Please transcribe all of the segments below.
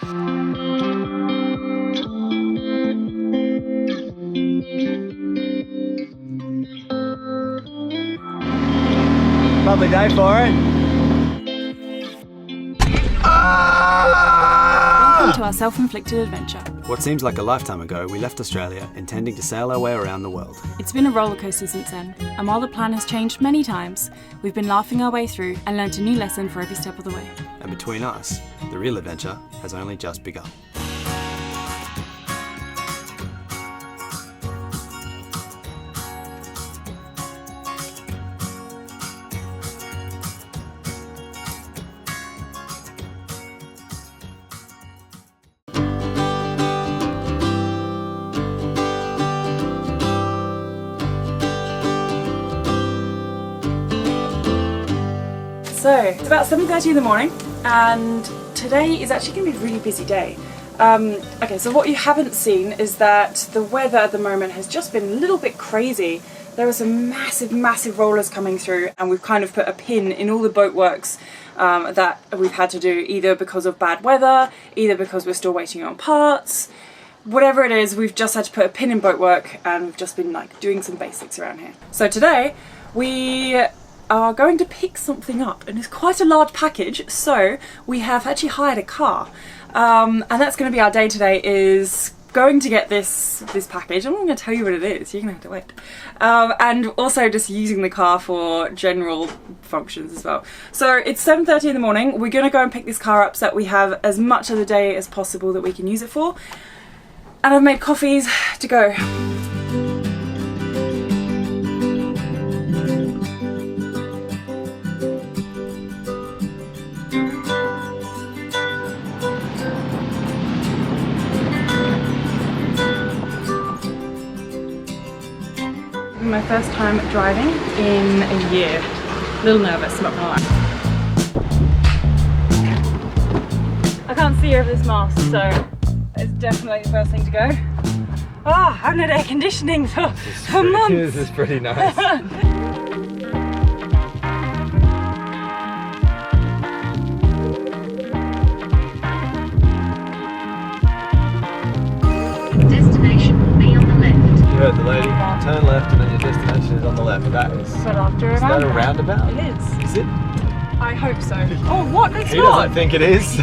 Lovely day for it. Welcome to our self-inflicted adventure. What seems like a lifetime ago, we left Australia intending to sail our way around the world. It's been a roller coaster since then, and while the plan has changed many times, we've been laughing our way through and learnt a new lesson for every step of the way. And between us, the real adventure has only just begun. So, it's about 7:30 in the morning, and today is actually going to be a really busy day. Okay, so what you haven't seen is that the weather at the moment has just been a little bit crazy. There are some massive rollers coming through, and we've kind of put a pin in all the boat works that we've had to do, either because of bad weather, either because we're still waiting on parts. Whatever it is, we've just had to put a pin in boat work, and we've just been like doing some basics around here. So today we are going to pick something up, and it's quite a large package, so we have actually hired a car, and that's going to be our day today, is going to get this package. I'm not going to tell you what it is, you're going to have to wait, and also just using the car for general functions as well. So it's 7:30 in the morning, we're going to go and pick this car up so that we have as much of the day as possible that we can use it for, and I've made coffees to go. My first time driving in a year. A little nervous, not gonna lie. I can't see over this mast, so it's definitely the first thing to go. Oh, I haven't had air conditioning for months. This is pretty nice. Heard the lady, turn left and then your destination is on the left. That is, But after is that a roundabout? It is. Is it? I hope so. Oh, what? It's He not. doesn't think it is.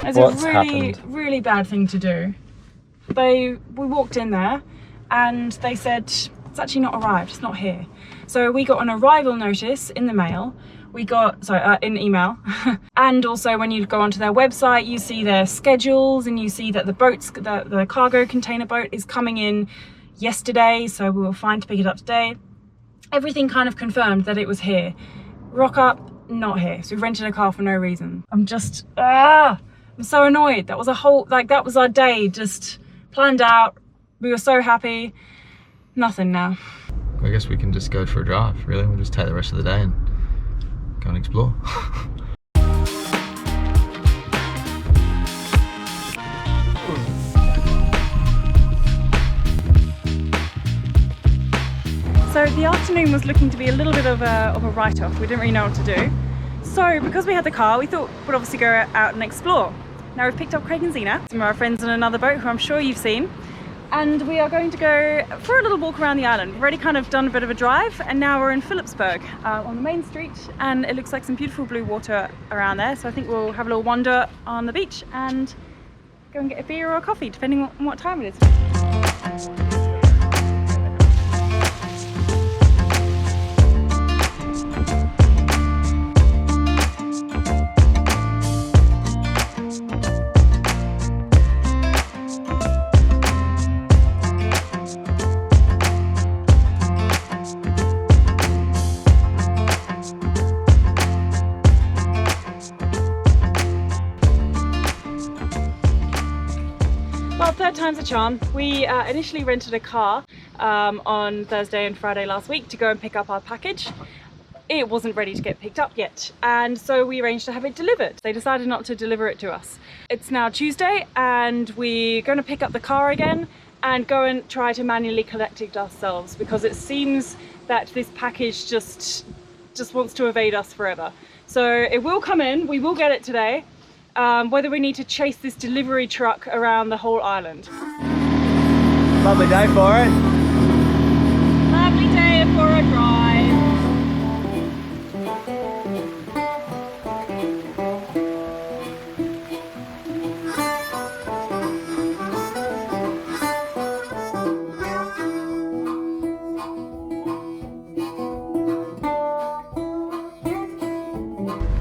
It's What's a really bad thing to do. We walked in there and they said it's actually not arrived, it's not here. So we got an arrival notice in the mail. We got, in email. And also when you go onto their website, you see their schedules and you see that the cargo container boat is coming in yesterday, so we were fine to pick it up today. Everything kind of confirmed that it was here. Rock up, not here. So we rented a car for no reason. I'm just, I'm so annoyed. That was that was our day, just planned out. We were so happy. Nothing now. I guess we can just go for a drive, really. We'll just take the rest of the day and go and explore. So the afternoon was looking to be a little bit of a write-off. We didn't really know what to do. So because we had the car, we thought we'd obviously go out and explore. Now we've picked up Craig and Zena, some of our friends on another boat who I'm sure you've seen. And we are going to go for a little walk around the island. We've already kind of done a bit of a drive, and now we're in Philipsburg on the main street, and it looks like some beautiful blue water around there. So I think we'll have a little wander on the beach and go and get a beer or a coffee, depending on what time it is. Well, third time's a charm. We initially rented a car on Thursday and Friday last week to go and pick up our package. It wasn't ready to get picked up yet, and so we arranged to have it delivered. They decided not to deliver it to us. It's now Tuesday, and we're going to pick up the car again and go and try to manually collect it ourselves, because it seems that this package just wants to evade us forever. So it will come in, we will get it today. Whether we need to chase this delivery truck around the whole island. Lovely day for it. Lovely day for a drive.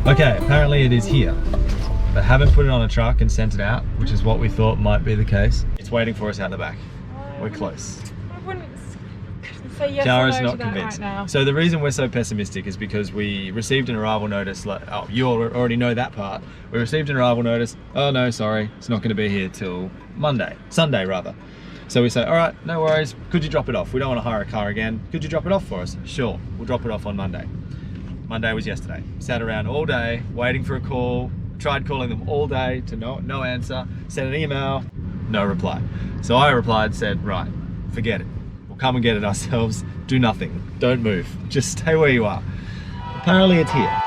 Okay, apparently it is here. They haven't put it on a truck and sent it out, which is what we thought might be the case. It's waiting for us out the back. We're close. I wouldn't say yes Kiara's or no not to that convinced. right now. So the reason we're so pessimistic is because we received an arrival notice. Like, oh, you already know that part. We received an arrival notice. Oh no, sorry, it's not going to be here till Sunday rather. So we say, all right, no worries. Could you drop it off? We don't want to hire a car again. Could you drop it off for us? Sure, we'll drop it off on Monday. Monday was yesterday. Sat around all day waiting for a call. Tried calling them all day to no answer. Sent an email, no reply. So I replied, said, right, forget it. We'll come and get it ourselves. Do nothing. Don't move. Just stay where you are. Apparently it's here.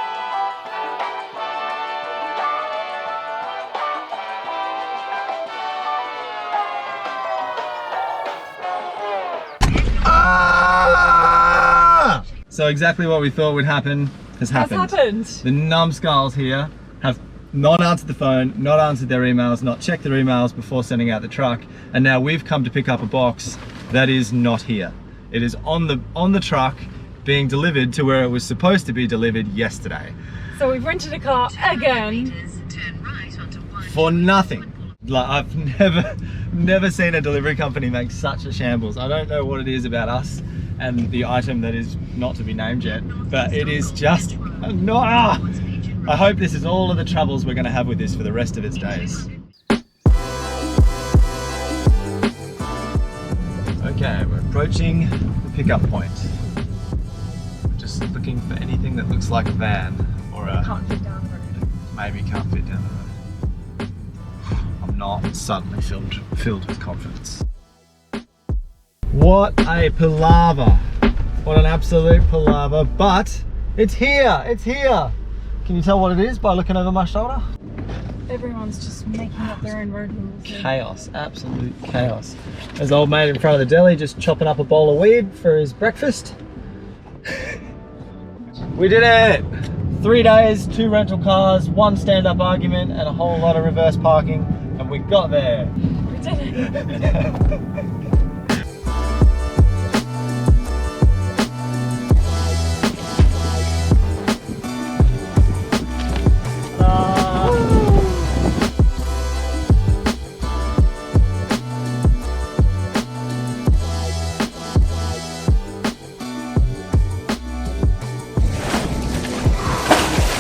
Ah! So exactly what we thought would happen has happened. The numbskulls here have not answered the phone, not answered their emails, not checked their emails before sending out the truck, and now we've come to pick up a box that is not here. It is on the truck being delivered to where it was supposed to be delivered yesterday. So we've rented a car again. For nothing. Like, I've never seen a delivery company make such a shambles. I don't know what it is about us and the item that is not to be named yet, but it is just not. I hope this is all of the troubles we're going to have with this for the rest of its days. Okay, we're approaching the pickup point. Just looking for anything that looks like a van or a... Can't fit down the road. Maybe can't fit down the road. I'm not suddenly filled with confidence. What a palaver. What an absolute palaver, but it's here, it's here. Can you tell what it is by looking over my shoulder? Everyone's just making up their own road rules. Chaos, absolute chaos. There's old mate in front of the deli just chopping up a bowl of weed for his breakfast. We did it! 3 days, 2 rental cars, 1 stand-up argument, and a whole lot of reverse parking, and we got there. We did it.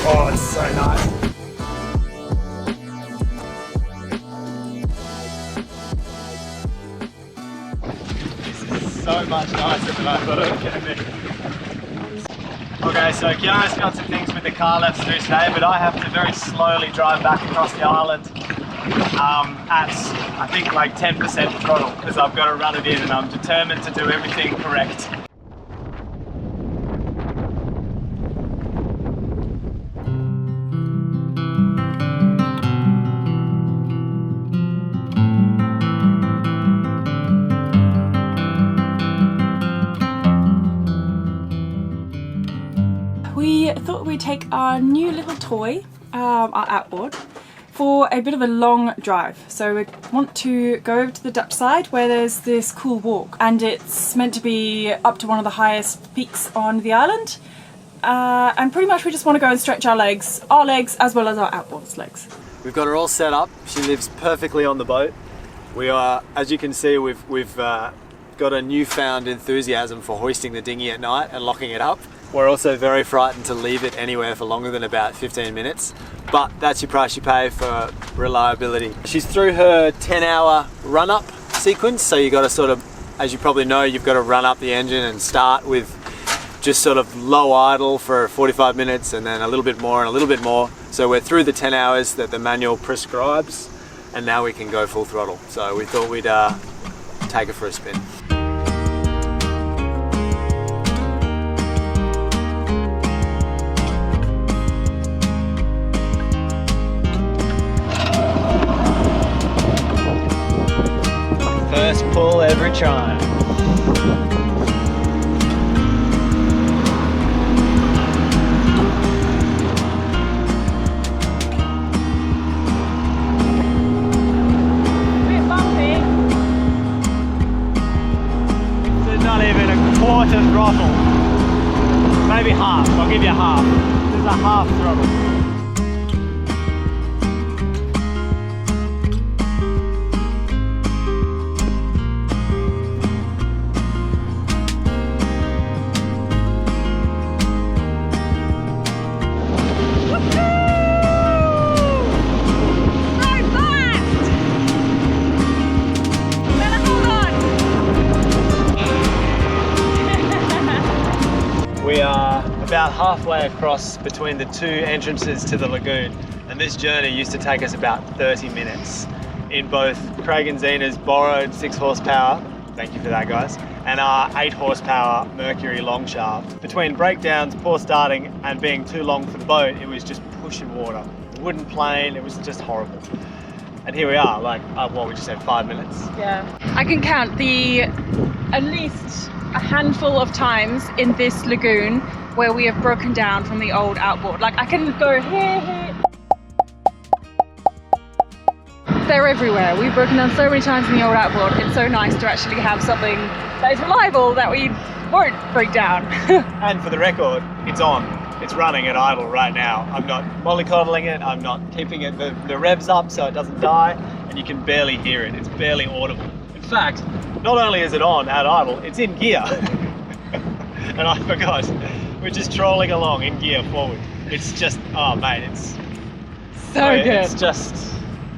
Oh, it's so nice. This is so much nicer than I thought it was going to be. Okay, so Kiara's got some things with the car left to do today, but I have to very slowly drive back across the island at, I think, like 10% throttle, because I've got to run it in and I'm determined to do everything correct. We thought we'd take our new little toy, our outboard, for a bit of a long drive. So we want to go over to the Dutch side where there's this cool walk, and it's meant to be up to one of the highest peaks on the island. And pretty much we just want to go and stretch our legs as well as our outboard's legs. We've got her all set up. She lives perfectly on the boat. We are, as you can see, we've got a newfound enthusiasm for hoisting the dinghy at night and locking it up. We're also very frightened to leave it anywhere for longer than about 15 minutes, but that's your price you pay for reliability. She's through her 10-hour run-up sequence, so you got to sort of, as you probably know, you've got to run up the engine and start with just sort of low idle for 45 minutes and then a little bit more and a little bit more. So we're through the 10 hours that the manual prescribes, and now we can go full throttle. So we thought we'd take it for a spin. it trying. Not even a quarter throttle, maybe half. I'll give you half. This is a half throttle. We are about halfway across between the two entrances to the lagoon, and this journey used to take us about 30 minutes in both Craig and Zena's borrowed 6 horsepower, thank you for that guys, and our 8 horsepower Mercury long shaft. Between breakdowns, poor starting, and being too long for the boat, it was just pushing water. The wooden plane, it was just horrible. And here we are, like, what, we just had 5 minutes? Yeah. I can count at least a handful of times in this lagoon where we have broken down from the old outboard. Like I can go here. They're everywhere. We've broken down so many times in the old outboard. It's so nice to actually have something that is reliable that we won't break down. And for the record, it's on. It's running at idle right now. I'm not mollycoddling it, I'm not keeping it the revs up so it doesn't die, and you can barely hear it. It's barely audible. In fact, not only is it on at idle, it's in gear. And I forgot. We're just trolling along in gear forward. It's just, oh mate, it's so good.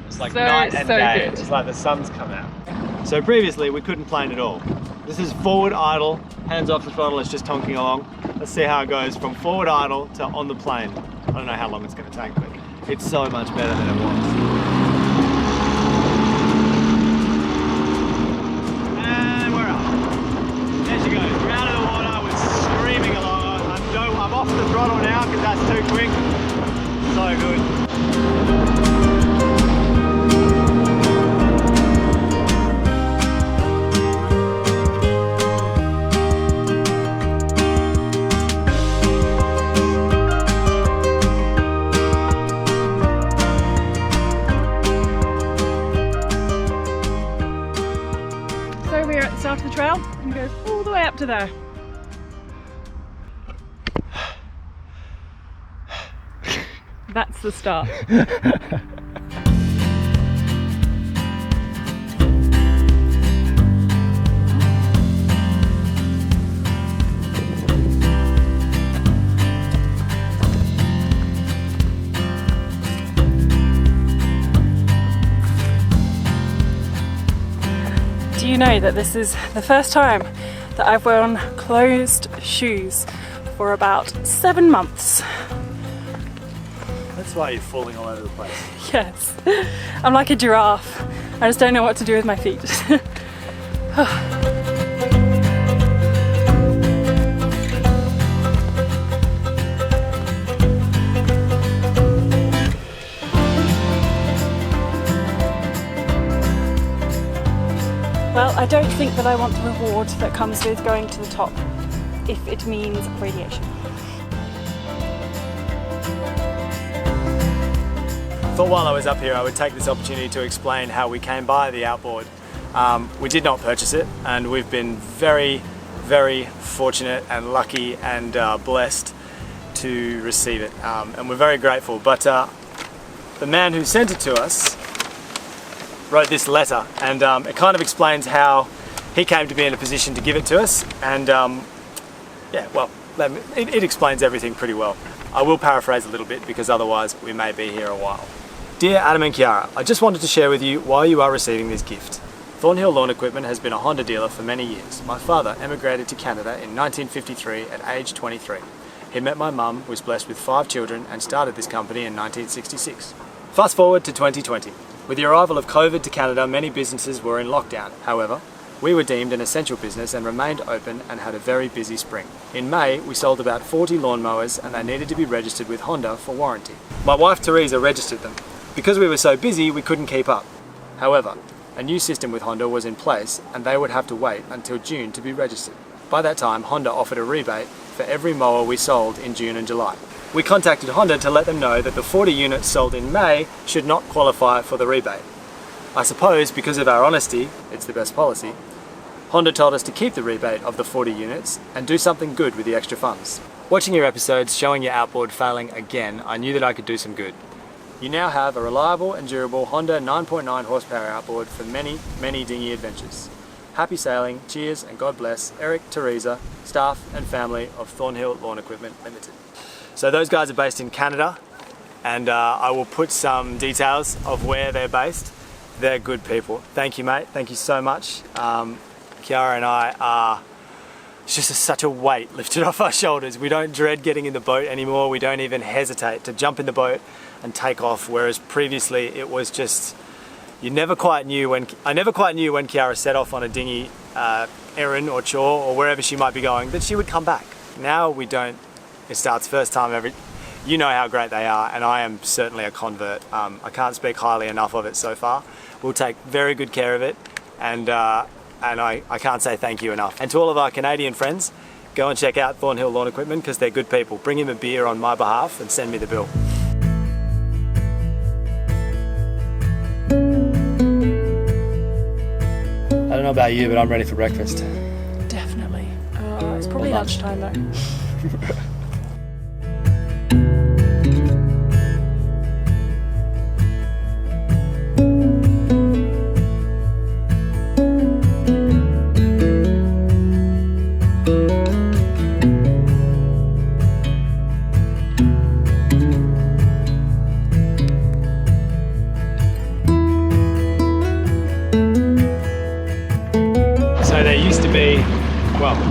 It's like night and day. Good. It's like the sun's come out. So previously we couldn't plane at all. This is forward idle, hands off the throttle, it's just tonking along. Let's see how it goes from forward idle to on the plane. I don't know how long it's going to take, but it's so much better than it was. Off the throttle now because that's too quick. So good. So we're at the start of the trail and go all the way up to there. That's the start. Do you know that this is the first time that I've worn closed shoes for about 7 months? That's why you're falling all over the place. Yes, I'm like a giraffe. I just don't know what to do with my feet. Well, I don't think that I want the reward that comes with going to the top, if it means radiation. Thought while I was up here I would take this opportunity to explain how we came by the outboard. We did not purchase it, and we've been very, very fortunate and lucky and blessed to receive it, and we're very grateful. But the man who sent it to us wrote this letter, and it kind of explains how he came to be in a position to give it to us, and yeah, well, it explains everything pretty well. I will paraphrase a little bit because otherwise we may be here a while. Dear Adam and Kiara, I just wanted to share with you why you are receiving this gift. Thornhill Lawn Equipment has been a Honda dealer for many years. My father emigrated to Canada in 1953 at age 23. He met my mum, was blessed with 5 children, and started this company in 1966. Fast forward to 2020. With the arrival of COVID to Canada, many businesses were in lockdown. However, we were deemed an essential business and remained open and had a very busy spring. In May, we sold about 40 lawnmowers, and they needed to be registered with Honda for warranty. My wife Teresa registered them. Because we were so busy, we couldn't keep up. However, a new system with Honda was in place and they would have to wait until June to be registered. By that time, Honda offered a rebate for every mower we sold in June and July. We contacted Honda to let them know that the 40 units sold in May should not qualify for the rebate. I suppose because of our honesty, it's the best policy, Honda told us to keep the rebate of the 40 units and do something good with the extra funds. Watching your episodes showing your outboard failing again, I knew that I could do some good. You now have a reliable and durable Honda 9.9 horsepower outboard for many, many dinghy adventures. Happy sailing, cheers, and God bless Eric, Teresa, staff and family of Thornhill Lawn Equipment Limited. So those guys are based in Canada, and I will put some details of where they're based. They're good people. Thank you, mate. Thank you so much. Kiara and I are, it's just such a weight lifted off our shoulders. We don't dread getting in the boat anymore. We don't even hesitate to jump in the boat and take off, whereas previously it was just, I never quite knew when Kiara set off on a dinghy errand or chore or wherever she might be going, that she would come back. Now we don't. It starts first time you know how great they are, and I am certainly a convert. I can't speak highly enough of it so far. We'll take very good care of it, and I can't say thank you enough. And to all of our Canadian friends, go and check out Thornhill Lawn Equipment because they're good people. Bring him a beer on my behalf and send me the bill. I don't know about you, but I'm ready for breakfast. Definitely. It's probably lunchtime though.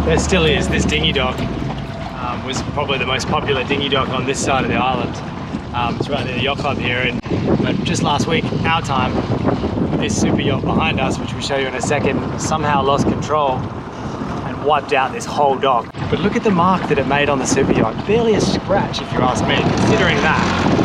There still is. This dinghy dock was probably the most popular dinghy dock on this side of the island. It's right near the yacht club here, but just last week, our time, this super yacht behind us, which we'll show you in a second, somehow lost control and wiped out this whole dock. But look at the mark that it made on the super yacht. Barely a scratch if you ask me, considering that.